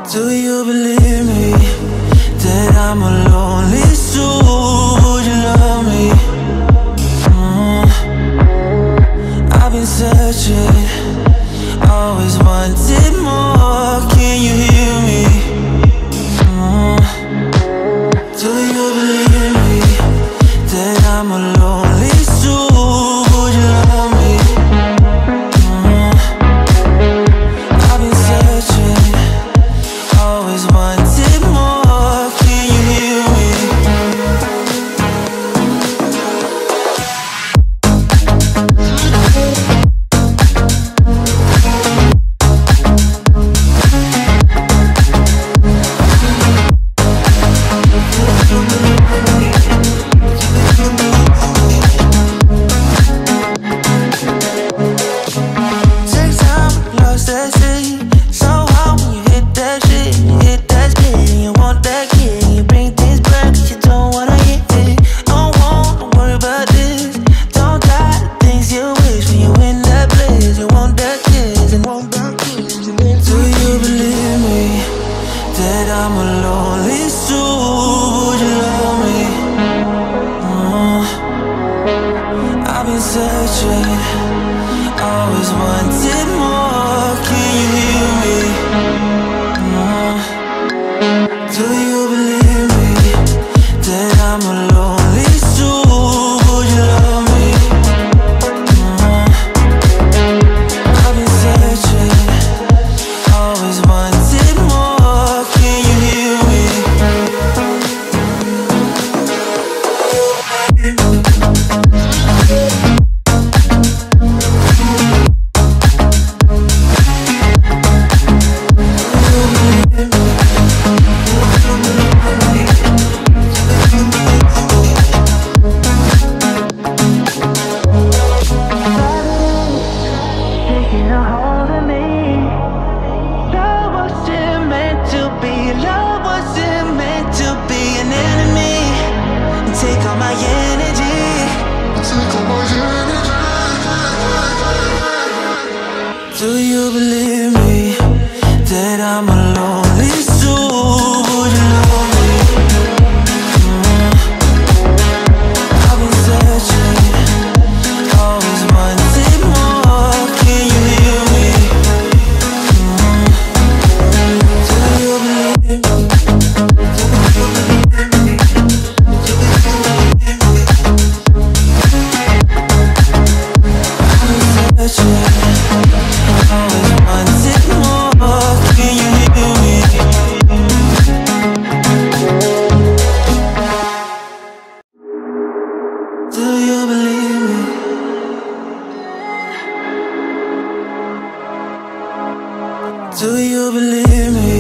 Do you believe me that I'm a lonely soul? Would you love me? I've been searching, always wanted more. Can you hear me? Do you believe me that I'm a lonely soul? Would you love me? I've been searching, always wanted more. Can you hear me? Take time, lost that shit. So hard when you hit that shit. You hit that spin, you want that kid. You bring things back, but you don't wanna hit it. Don't wanna worry about this. Don't die the things you wish when you in that place. You want that kiss and want that kiss. Do you believe me that I'm a lonely soul? Would you love me? I've been searching, always wanted more. Can you hear me? Do you believe me that I'm a lonely soul? Would you love me? I've been searching, always wanted more. Can you hear me? Taking a hold of me. Love wasn't meant to be. Love wasn't meant to be an enemy. And take all my energy. Do you believe me that I'm a lonely soul? Would you love me? I've been searching, always wanted more. Can you hear me? Do you believe me? I've been searching, always wanted more. Can you hear me? Do you believe me? Do you believe me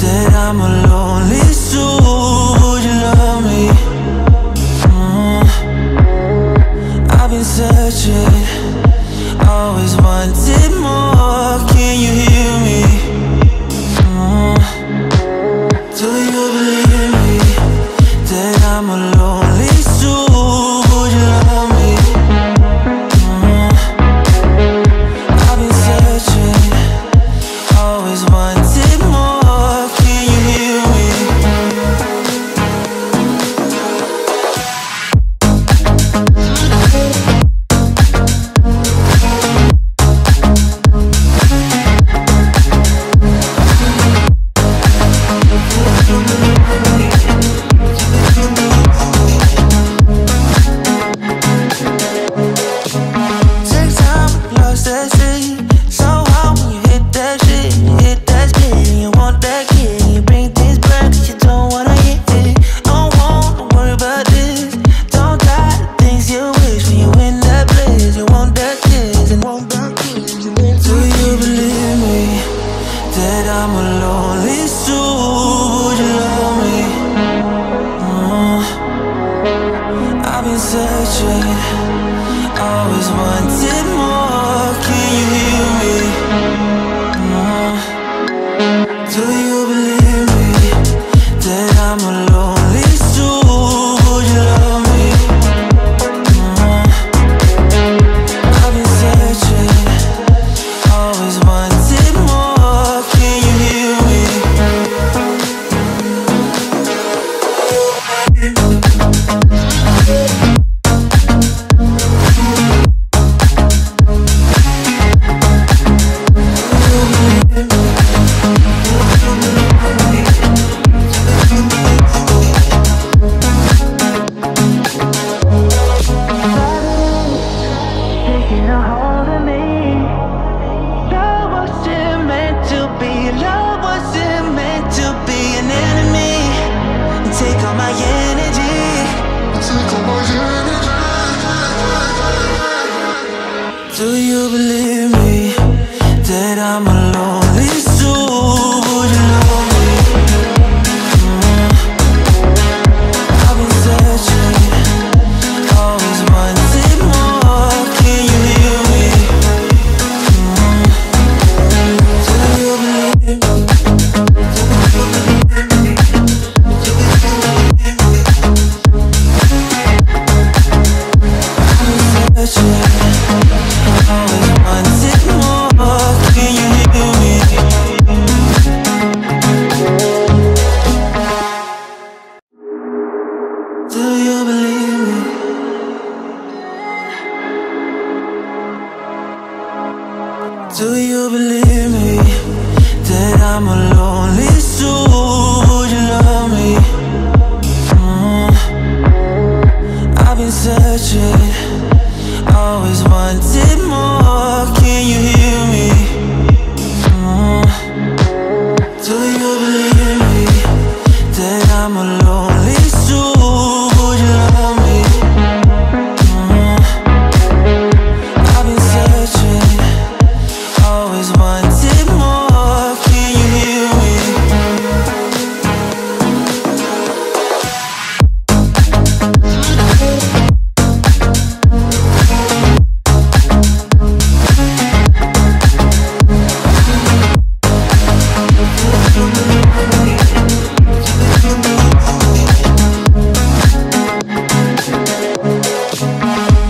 that I'm a lonely soul? Would you love me? I've been searching, always wanted more. Can you hear me? Do you believe me that I'm a lonely soul? Would you love me? I've been searching, always wanted more. Can you hear me? Take time, lost that shit. So hard when you hit that shit. You hit that spin, you want that kid. You bring things back, but you don't wanna hit it. Don't wanna worry about this. Don't die the things you wish when you in that place. You want that kiss and want that kiss. Do you believe me that I'm a lonely soul? Would you love me? I've been searching, always wanted more. Can you hear me? Do you believe me that I'm a lonely soul? Would you love me? I've been searching, always wanted more. Can you hear me? I'm a lonely soul. Would you love me? I've been searching, always wanted more. Can you hear me? Do you believe me that I'm a lonely soul? Would you love me? I've been searching, always wanted more. Can you hear me?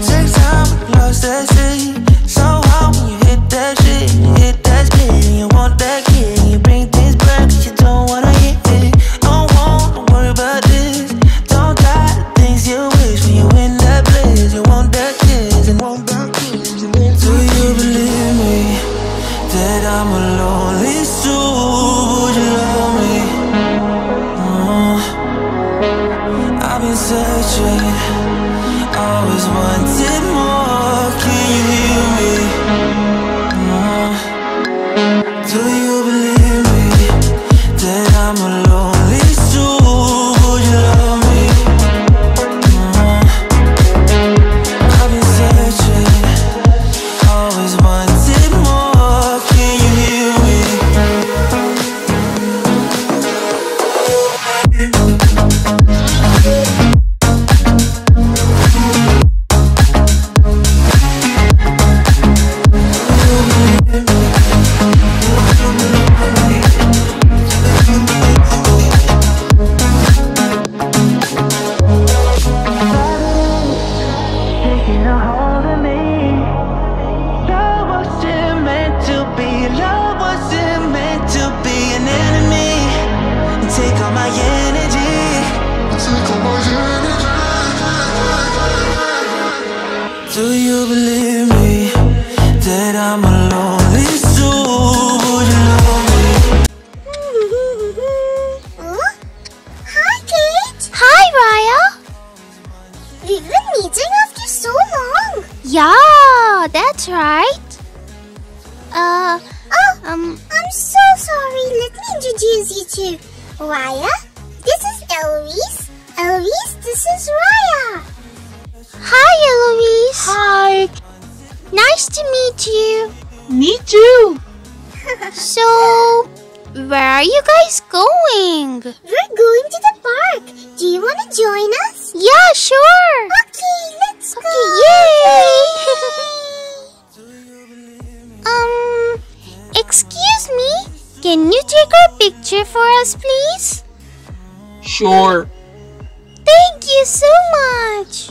Take time, lost that sea. So hard when you hit that shit, hit that split, and you want that kid, and you bring things back 'cause you don't wanna hit it. Don't want to worry about this. Don't die the things you wish when you in that place. You want that kids and want that kids. Do you believe me that I'm a lonely soul? Would you love me? I've been searching, always wanted more. Can you hear me? Do you believe me that I'm a lonely soul? Would you love me? I've been searching, always wanted more. Can you hear me? Taking a hold of me. Love wasn't meant to be. Love wasn't meant to be an enemy. Take all my energy. Do you believe me that I'm a lonely soul? Would you love me? Hi, Kate. Hi, Raya. We've been meeting after so long. Yeah, that's right. I'm so sorry. Let me introduce you to Raya. This is Eloise. Eloise, this is Raya. Hi, Eloise. Hi, Nice to meet you. me too. So, where are you guys going? We're going to the park. Do you want to join us? Yeah, sure. Okay, let's go. Yay! Excuse me. Can you take a picture for us, please? Sure. Thank you so much.